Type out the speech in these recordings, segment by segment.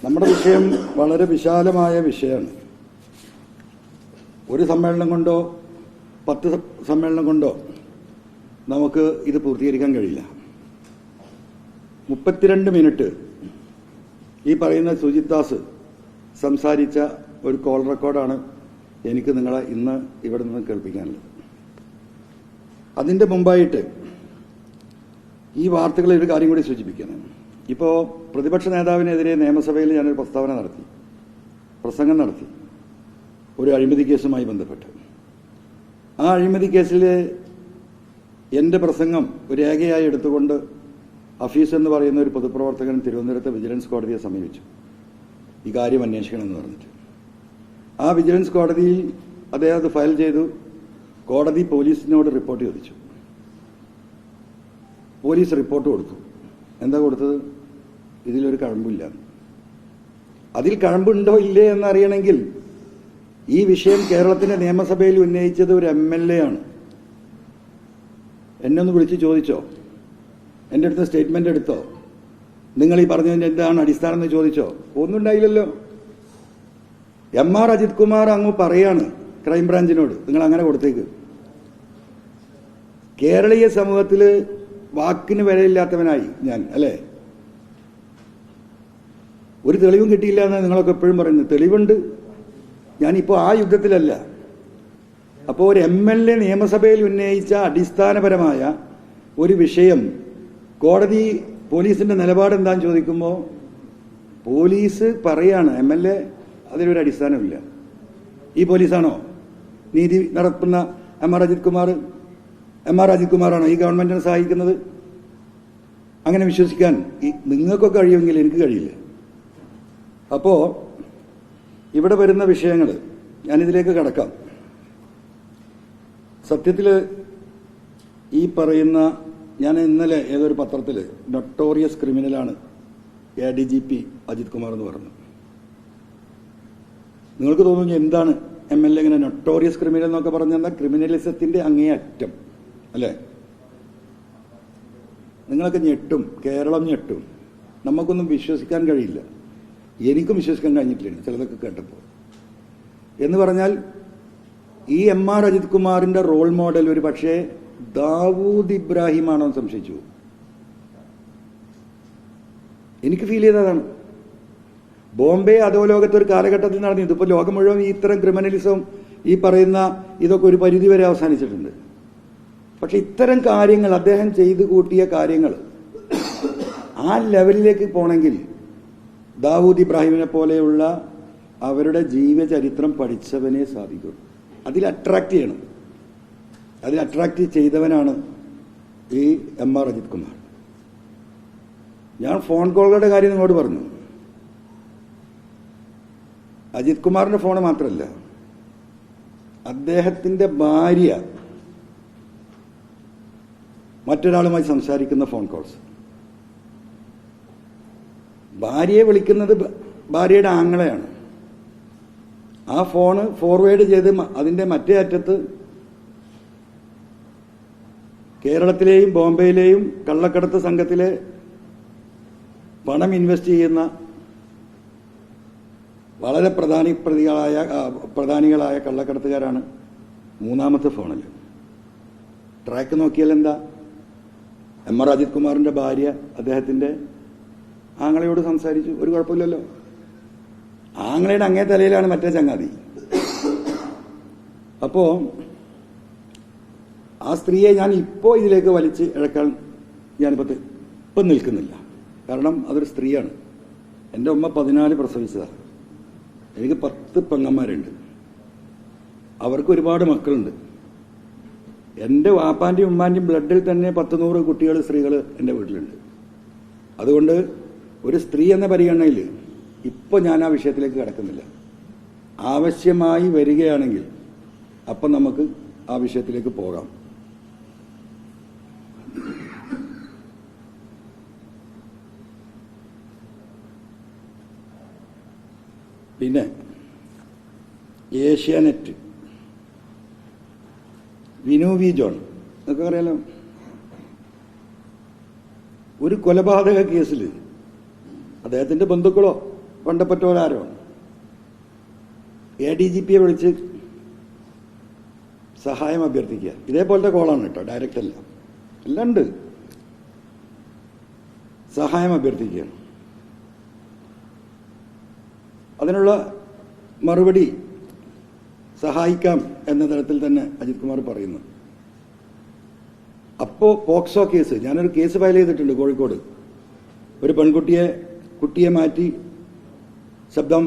നമ്മുടെ വിഷയം വളരെ വിശാലമായ വിഷയമാണ്. ഒരു സമ്മേളനം കൊണ്ടോ 10 സമ്മേളനം കൊണ്ടോ നമുക്ക് ഇത് പൂർത്തീകരിക്കാൻ കഴിയില്ല. 32 മിനിറ്റ് ഈ പറയുന്ന സുജിത് ദാസ് സംസാരിച്ച ഒരു കോൾ റെക്കോർഡാണ് എനിക്ക് നിങ്ങളെ ഇന്ന് ഇവിടെ നിന്ന് കേൾപ്പിക്കാനുള്ളത്. അതിന്റെ മുമ്പായിട്ട് ഈ വാർത്തകളിൽ ഒരു കാര്യം കൂടി സൂചിപ്പിക്കണം. ഇപ്പോൾ പ്രതിപക്ഷ നേതാവിനെതിരെ നിയമസഭയിൽ ഞാനൊരു പ്രസംഗം നടത്തി ഒരു അഴിമതി കേസുമായി ബന്ധപ്പെട്ട്. ആ അഴിമതി കേസിൽ എൻ്റെ പ്രസംഗം ഒരു രേഖയായി എടുത്തുകൊണ്ട് ഹഫീസ് എന്ന് പറയുന്ന ഒരു പൊതുപ്രവർത്തകൻ തിരുവനന്തപുരത്ത് വിജിലൻസ് കോടതിയെ സമീപിച്ചു ഈ കാര്യം അന്വേഷിക്കണമെന്ന് പറഞ്ഞിട്ട്. ആ വിജിലൻസ് കോടതിയിൽ അദ്ദേഹം അത് ഫയൽ ചെയ്തു. കോടതി പോലീസിനോട് റിപ്പോർട്ട് ചോദിച്ചു. പോലീസ് റിപ്പോർട്ട് കൊടുത്തു. എന്താ കൊടുത്തത്? ഇതിലൊരു കഴമ്പില്ല. അതിൽ കഴമ്പുണ്ടോ ഇല്ലേ എന്നറിയണമെങ്കിൽ ഈ വിഷയം കേരളത്തിന്റെ നിയമസഭയിൽ ഉന്നയിച്ചത് ഒരു MLA ആണ്. എന്നെ ഒന്ന് വിളിച്ച് ചോദിച്ചോ, എൻ്റെ അടുത്ത് സ്റ്റേറ്റ്മെന്റ് എടുത്തോ, നിങ്ങൾ ഈ പറഞ്ഞതിന്റെ എന്താണ് അടിസ്ഥാനം എന്ന് ചോദിച്ചോ? ഒന്നും ഉണ്ടായില്ലല്ലോ. MR അജിത് കുമാർ അങ്ങ് പറയാണ് ക്രൈംബ്രാഞ്ചിനോട്, നിങ്ങൾ അങ്ങനെ കൊടുത്തേക്ക്. കേരളീയ സമൂഹത്തിൽ വാക്കിന് വിലയില്ലാത്തവനായി ഞാൻ, അല്ലേ? ഒരു തെളിവും കിട്ടിയില്ല എന്നാണ് നിങ്ങളൊക്കെ എപ്പോഴും പറയുന്നത്. തെളിവുണ്ട്. ഞാനിപ്പോൾ ആ യുദ്ധത്തിലല്ല. അപ്പോൾ ഒരു MLA നിയമസഭയിൽ ഉന്നയിച്ച അടിസ്ഥാനപരമായ ഒരു വിഷയം കോടതി പോലീസിന്റെ നിലപാട് എന്താന്ന് ചോദിക്കുമ്പോൾ പോലീസ് പറയാണ് MLA അതിലൊരു അടിസ്ഥാനമില്ല. ഈ പോലീസാണോ നീതി നടത്തുന്ന MR അജിത് കുമാറാണോ ഈ ഗവൺമെന്റിനെ സഹായിക്കുന്നത്? അങ്ങനെ വിശ്വസിക്കാൻ നിങ്ങൾക്കൊക്കെ കഴിയുമെങ്കിൽ എനിക്ക് കഴിയില്ല. അപ്പോ ഇവിടെ വരുന്ന വിഷയങ്ങൾ ഞാനിതിലേക്ക് കടക്കാം. സത്യത്തിൽ ഈ പറയുന്ന ഞാൻ ഇന്നലെ ഏതൊരു പത്രത്തിൽ നൊട്ടോറിയസ് ക്രിമിനലാണ് ADGP അജിത് കുമാർ എന്ന് പറഞ്ഞു. നിങ്ങൾക്ക് തോന്നുന്നു എന്താണ് MLA ഇങ്ങനെ നൊട്ടോറിയസ് ക്രിമിനൽ എന്നൊക്കെ പറഞ്ഞാൽ ക്രിമിനലിസത്തിന്റെ അങ്ങേയറ്റം, അല്ലേ? നിങ്ങളൊക്കെ ഞെട്ടും, കേരളം ഞെട്ടും. നമുക്കൊന്നും വിശ്വസിക്കാൻ കഴിയില്ല. എനിക്കും വിശ്വസിക്കാൻ കഴിഞ്ഞിട്ടില്ല ചിലതൊക്കെ കേട്ടപ്പോൾ. എന്ന് പറഞ്ഞാൽ ഈ MR അജിത് കുമാറിന്റെ റോൾ മോഡൽ ഒരു പക്ഷേ ദാവൂദ് ഇബ്രാഹിം ആണോ എന്ന് സംശയിച്ചു. എനിക്ക് ഫീൽ ചെയ്തതാണ്. ബോംബെ അധോലോകത്ത് ഒരു കാലഘട്ടത്തിൽ നടന്നു. ഇതിപ്പോൾ ലോകം മുഴുവൻ ഇത്തരം ക്രിമിനലിസം ഈ പറയുന്ന ഇതൊക്കെ ഒരു പരിധിവരെ അവസാനിച്ചിട്ടുണ്ട്. പക്ഷെ ഇത്തരം കാര്യങ്ങൾ അദ്ദേഹം ചെയ്തു കൂട്ടിയ കാര്യങ്ങൾ ആ ലെവലിലേക്ക് പോണെങ്കിൽ ദാവൂദ് ഇബ്രാഹിമിനെ പോലെയുള്ള അവരുടെ ജീവചരിത്രം പഠിച്ചവനെ സാധിക്കും. അതിൽ അട്രാക്ട് ചെയ്യണം. അതിൽ അട്രാക്ട് ചെയ്തവനാണ് ഈ MR അജിത് കുമാർ. ഞാൻ ഫോൺ കോളുകളുടെ കാര്യം നിങ്ങളോട് പറഞ്ഞു. അജിത് കുമാറിന്റെ ഫോണ് മാത്രമല്ല, അദ്ദേഹത്തിന്റെ ഭാര്യ മറ്റൊരാളുമായി സംസാരിക്കുന്ന ഫോൺ കോൾസ്. ഭാര്യയെ വിളിക്കുന്നത് ഭാര്യയുടെ ആങ്ങളെയാണ്. ആ ഫോണ് ഫോർവേഡ് ചെയ്ത് അതിന്റെ മറ്റേ അറ്റത്ത് കേരളത്തിലെയും ബോംബെയിലെയും കള്ളക്കടത്ത് സംഘത്തിലെ പണം ഇൻവെസ്റ്റ് ചെയ്യുന്ന വളരെ പ്രധാനികളായ കള്ളക്കടത്തുകാരാണ് മൂന്നാമത്തെ ഫോണിൽ. ട്രാക്ക് നോക്കിയാൽ എന്താ? MR അജിത് കുമാറിന്റെ ഭാര്യ അദ്ദേഹത്തിന്റെ ആങ്ങളയോട് സംസാരിച്ചു. ഒരു കുഴപ്പമില്ലല്ലോ. ആങ്ങളയുടെ അങ്ങേ തലയിലാണ് മറ്റേ ചങ്ങാതി. അപ്പോ ആ സ്ത്രീയെ ഞാൻ ഇപ്പോ ഇതിലേക്ക് വലിച്ച് ഇഴക്കാൻ ഇപ്പം നിൽക്കുന്നില്ല. കാരണം അതൊരു സ്ത്രീയാണ്. എൻ്റെ ഉമ്മ 14 പ്രസവിച്ചതാണ്. എനിക്ക് 10 പെങ്ങന്മാരുണ്ട്. അവർക്ക് ഒരുപാട് മക്കളുണ്ട്. എൻ്റെ വാപ്പാന്റെയും ഉമ്മാന്റെയും ബ്ലഡിൽ തന്നെ 100 കുട്ടികൾ, സ്ത്രീകൾ എൻ്റെ വീട്ടിലുണ്ട്. അതുകൊണ്ട് ഒരു സ്ത്രീ എന്ന പരിഗണനയിൽ ഇപ്പൊ ഞാൻ ആ വിഷയത്തിലേക്ക് കടക്കുന്നില്ല. ആവശ്യമായി വരികയാണെങ്കിൽ അപ്പം നമുക്ക് ആ വിഷയത്തിലേക്ക് പോകാം. പിന്നെ ഏഷ്യാനെറ്റ് വിനു വി ജോൺ എന്നൊക്കെ അറിയാലോ. ഒരു കൊലപാതക കേസിൽ അദ്ദേഹത്തിന്റെ ബന്ധുക്കളോ വേണ്ടപ്പെട്ടവരാരമാണ് ADGP വിളിച്ച് സഹായം അഭ്യർത്ഥിക്കുക. ഇതേപോലത്തെ കോളാണ് കേട്ടോ, ഡയറക്റ്റ് അല്ല, എല്ലാം ഉണ്ട്. സഹായം അഭ്യർത്ഥിക്കുക. അതിനുള്ള മറുപടി സഹായിക്കാം എന്ന തരത്തിൽ തന്നെ അജിത് കുമാർ പറയുന്നു. അപ്പോൾ പോക്സോ കേസ്, ഞാനൊരു കേസ് ഫയൽ ചെയ്തിട്ടുണ്ട് കോഴിക്കോട്. ഒരു കുട്ടിയെ മാറ്റി ശബ്ദം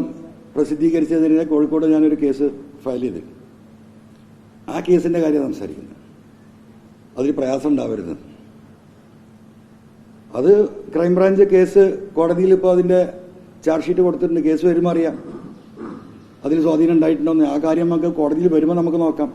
പ്രസിദ്ധീകരിച്ചതിനെ കോഴിക്കോട് ഞാനൊരു കേസ് ഫയൽ ചെയ്തിട്ടുണ്ട്. ആ കേസിന്റെ കാര്യം സംസാരിക്കുന്നത്. അതിൽ പ്രയാസം ഉണ്ടാവരുത്. അത് ക്രൈംബ്രാഞ്ച് കേസ് കോടതിയിൽ ഇപ്പോൾ അതിന്റെ ചാർജ് ഷീറ്റ് കൊടുത്തിട്ടുണ്ട്. കേസ് വരുമ്പോൾ അറിയാം അതിന് സ്വാധീനം ഉണ്ടായിട്ടുണ്ടോന്ന്. ആ കാര്യം നമുക്ക് കോടതിയിൽ വരുമ്പോൾ നമുക്ക് നോക്കാം.